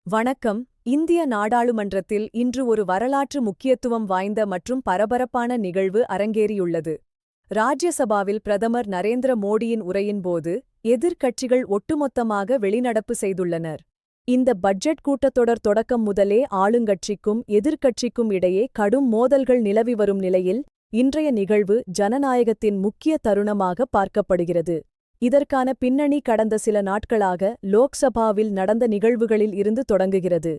வணக்கம். இந்திய நாடாளுமன்றத்தில் இன்று ஒரு வரலாற்று முக்கியத்துவம் வாய்ந்த மற்றும் பரபரப்பான நிகழ்வு அரங்கேறியுள்ளது. ராஜ்யசபாவில் பிரதமர் நரேந்திர மோடியின் உரையின்போது எதிர்க்கட்சிகள் ஒட்டுமொத்தமாக வெளிநடப்பு செய்துள்ளனர். இந்த பட்ஜெட் கூட்டத்தொடர் தொடக்கம் முதலே ஆளுங்கட்சிக்கும் எதிர்க்கட்சிக்கும் இடையே கடும் மோதல்கள் நிலவி வரும் நிலையில் இன்றைய நிகழ்வு ஜனநாயகத்தின் முக்கிய தருணமாக பார்க்கப்படுகிறது. இதற்கான பின்னணி கடந்த சில நாட்களாக லோக்சபாவில் நடந்த நிகழ்வுகளில் இருந்து தொடங்குகிறது.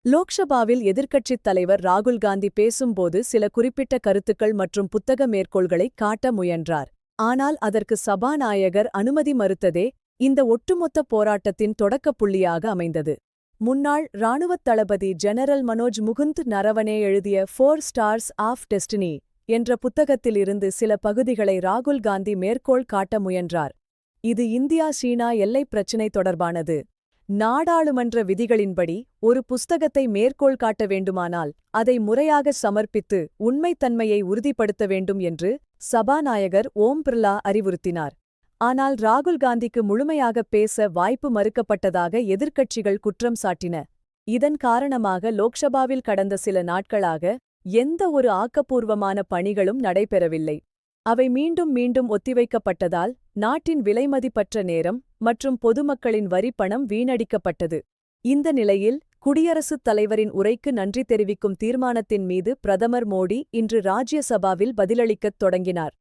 லோக்சபாவில் எதிர்க்கட்சித் தலைவர் ராகுல் காந்தி பேசும்போது சில குறிப்பிட்ட கருத்துக்கள் மற்றும் புத்தக மேற்கோள்களை காட்ட முயன்றார். ஆனால் அதற்கு சபாநாயகர் அனுமதி மறுத்ததே இந்த ஒட்டுமொத்த போராட்டத்தின் தொடக்கப் புள்ளியாக அமைந்தது. முன்னாள் இராணுவத் தளபதி ஜெனரல் மனோஜ் முகுந்த் நரவனே எழுதிய 4 ஸ்டார்ஸ் ஆஃப் டெஸ்டினி என்ற புத்தகத்திலிருந்து சில பகுதிகளை ராகுல் காந்தி மேற்கோள் காட்ட முயன்றார். இது இந்தியா-சீனா எல்லைப் பிரச்சினை தொடர்பானது. நாடாளுமன்ற விதிகளின்படி ஒரு புஸ்தகத்தை மேற்கோள் காட்ட வேண்டுமானால் அதை முறையாக சமர்ப்பித்து உண்மைத்தன்மையை உறுதிப்படுத்த வேண்டும் என்று சபாநாயகர் ஓம் பிர்லா அறிவுறுத்தினார். ஆனால் ராகுல் காந்திக்கு முழுமையாகப் பேச வாய்ப்பு மறுக்கப்பட்டதாக எதிர்க்கட்சிகள் குற்றம் சாட்டின. இதன் காரணமாக லோக்சபாவில் கடந்த சில நாட்களாக எந்த ஒரு ஆக்கப்பூர்வமான பணிகளும் நடைபெறவில்லை. அவை மீண்டும் மீண்டும் ஒத்திவைக்கப்பட்டதால் நாட்டின் விலைமதிப்பற்ற நேரம் மற்றும் பொதுமக்களின் வரிப்பணம் வீணடிக்கப்பட்டது. இந்த நிலையில் குடியரசுத் தலைவரின் உரைக்கு நன்றி தெரிவிக்கும் தீர்மானத்தின் மீது பிரதமர் மோடி இன்று ராஜ்யசபாவில் பதிலளிக்கத் தொடங்கினார்.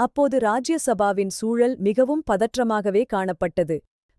அப்போது ராஜ்யசபாவின் சூழல் மிகவும் பதற்றமாகவே காணப்பட்டது.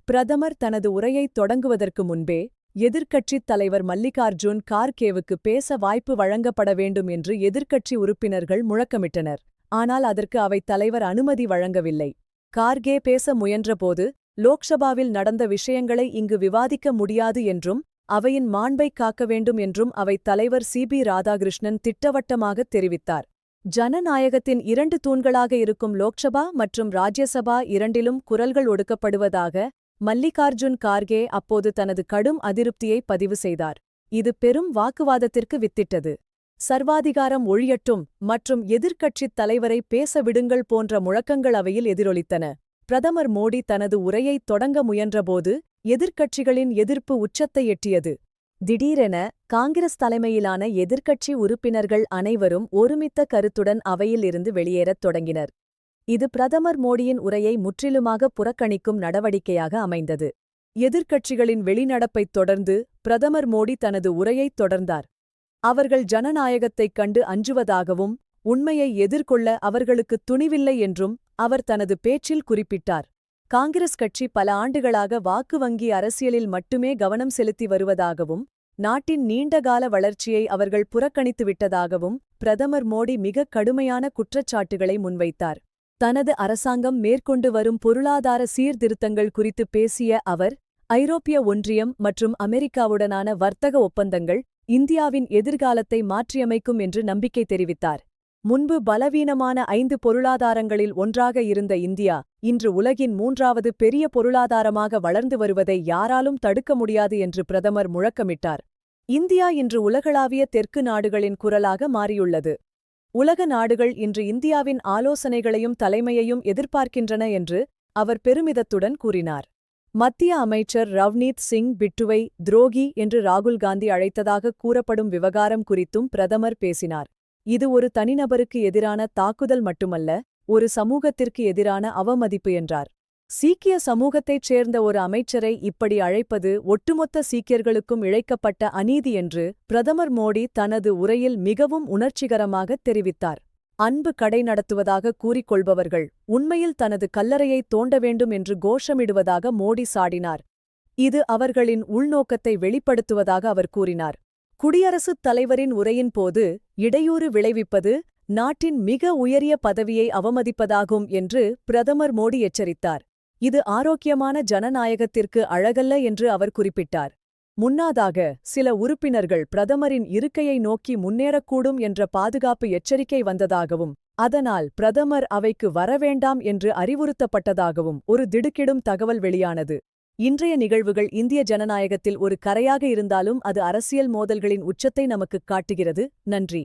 பிரதமர் தனது உரையைத் தொடங்குவதற்கு முன்பே எதிர்க்கட்சித் தலைவர் மல்லிகார்ஜுன் கார்கேவுக்கு பேச வாய்ப்பு வழங்கப்பட வேண்டும் என்று எதிர்க்கட்சி உறுப்பினர்கள் முழக்கமிட்டனர். ஆனால் அதற்கு அவைத் தலைவர் அனுமதி வழங்கவில்லை. கார்கே பேச முயன்றபோது லோக்சபாவில் நடந்த விஷயங்களை இங்கு விவாதிக்க முடியாது என்றும் அவையின் மாண்பைக் காக்க வேண்டும் என்றும் அவைத் தலைவர் சி.பி. ராதாகிருஷ்ணன் திட்டவட்டமாகத் தெரிவித்தார். ஜனநாயகத்தின் 2 தூண்களாக இருக்கும் லோக்சபா மற்றும் ராஜ்யசபா இரண்டிலும் குரல்கள் ஒடுக்கப்படுவதாக மல்லிகார்ஜுன் கார்கே அப்போது தனது கடும் அதிருப்தியை பதிவு செய்தார். இது பெரும் வாக்குவாதத்திற்கு வித்திட்டது. சர்வாதிகாரம் ஒழியட்டும் மற்றும் எதிர்க்கட்சித் தலைவரை பேச விடுங்கள் போன்ற முழக்கங்கள் அவையில் எதிரொலித்தன. பிரதமர் மோடி தனது உரையைத் தொடங்க முயன்றபோது எதிர்க்கட்சிகளின் எதிர்ப்பு உச்சத்தை எட்டியது. திடீரென காங்கிரஸ் தலைமையிலான எதிர்க்கட்சி உறுப்பினர்கள் அனைவரும் ஒருமித்த கருத்துடன் அவையில் இருந்து வெளியேறத் தொடங்கினர். இது பிரதமர் மோடியின் உரையை முற்றிலுமாக புறக்கணிக்கும் நடவடிக்கையாக அமைந்தது. எதிர்க்கட்சிகளின் வெளிநடப்பைத் தொடர்ந்து பிரதமர் மோடி தனது உரையைத் தொடர்ந்தார். அவர்கள் ஜனநாயகத்தைக் கண்டு அஞ்சுவதாகவும் உண்மையை எதிர்கொள்ள அவர்களுக்குத் துணிவில்லை என்றும் அவர் தனது பேச்சில் குறிப்பிட்டார். காங்கிரஸ் கட்சி பல ஆண்டுகளாக வாக்கு வங்கி அரசியலில் மட்டுமே கவனம் செலுத்தி வருவதாகவும் நாட்டின் நீண்டகால வளர்ச்சியை அவர்கள் புறக்கணித்துவிட்டதாகவும் பிரதமர் மோடி மிக கடுமையான குற்றச்சாட்டுகளை முன்வைத்தார். தனது அரசாங்கம் மேற்கொண்டு வரும் பொருளாதார சீர்திருத்தங்கள் குறித்து பேசிய அவர் ஐரோப்பிய ஒன்றியம் மற்றும் அமெரிக்காவுடனான வர்த்தக ஒப்பந்தங்கள் இந்தியாவின் எதிர்காலத்தை மாற்றியமைக்கும் என்று நம்பிக்கை தெரிவித்தார். முன்பு பலவீனமான 5 பொருளாதாரங்களில் ஒன்றாக இருந்த இந்தியா இன்று உலகின் 3வது பெரிய பொருளாதாரமாக வளர்ந்து வருவதை யாராலும் தடுக்க முடியாது என்று பிரதமர் முழக்கமிட்டார். இந்தியா இன்று உலகளாவிய தெற்கு நாடுகளின் குரலாக மாறியுள்ளது. உலக நாடுகள் இன்று இந்தியாவின் ஆலோசனைகளையும் தலைமையையும் எதிர்பார்க்கின்றன என்று அவர் பெருமிதத்துடன் கூறினார். மத்திய அமைச்சர் ரவ்னீத் சிங் பிட்டுவை துரோகி என்று ராகுல் காந்தி அழைத்ததாக கூறப்படும் விவகாரம் குறித்தும் பிரதமர் பேசினார். இது ஒரு தனிநபருக்கு எதிரான தாக்குதல் மட்டுமல்ல, ஒரு சமூகத்திற்கு எதிரான அவமதிப்பு என்றார். சீக்கிய சமூகத்தைச் சேர்ந்த ஒரு அமைச்சரை இப்படி அழைப்பது ஒட்டுமொத்த சீக்கியர்களுக்கும் இழைக்கப்பட்ட அநீதி என்று பிரதமர் மோடி தனது உரையில் மிகவும் உணர்ச்சிகரமாகத் தெரிவித்தார். அன்பு கடை நடத்துவதாக கூறிக்கொள்பவர்கள் உண்மையில் தனது கல்லறையை தோண்ட வேண்டும் என்று கோஷமிடுவதாக மோடி சாடினார். இது அவர்களின் உள்நோக்கத்தை வெளிப்படுத்துவதாக அவர் கூறினார். குடியரசுத் தலைவரின் உரையின் போது இடையூறு விளைவிப்பது நாட்டின் மிக உயரிய பதவியை அவமதிப்பதாகும் என்று பிரதமர் மோடி எச்சரித்தார். இது ஆரோக்கியமான ஜனநாயகத்திற்கு அழகல்ல என்று அவர் குறிப்பிட்டார். முன்னதாக சில உறுப்பினர்கள் பிரதமரின் இருக்கையை நோக்கி முன்னேறக்கூடும் என்ற பாதுகாப்பு எச்சரிக்கை வந்ததாகவும் அதனால் பிரதமர் அவைக்கு வரவேண்டாம் என்று அறிவுறுத்தப்பட்டதாகவும் ஒரு திடுக்கிடும் தகவல் வெளியானது. இன்றைய நிகழ்வுகள் இந்திய ஜனநாயகத்தில் ஒரு கரையாக இருந்தாலும் அது அரசியல் மோதல்களின் உச்சத்தை நமக்குக் காட்டுகிறது. நன்றி.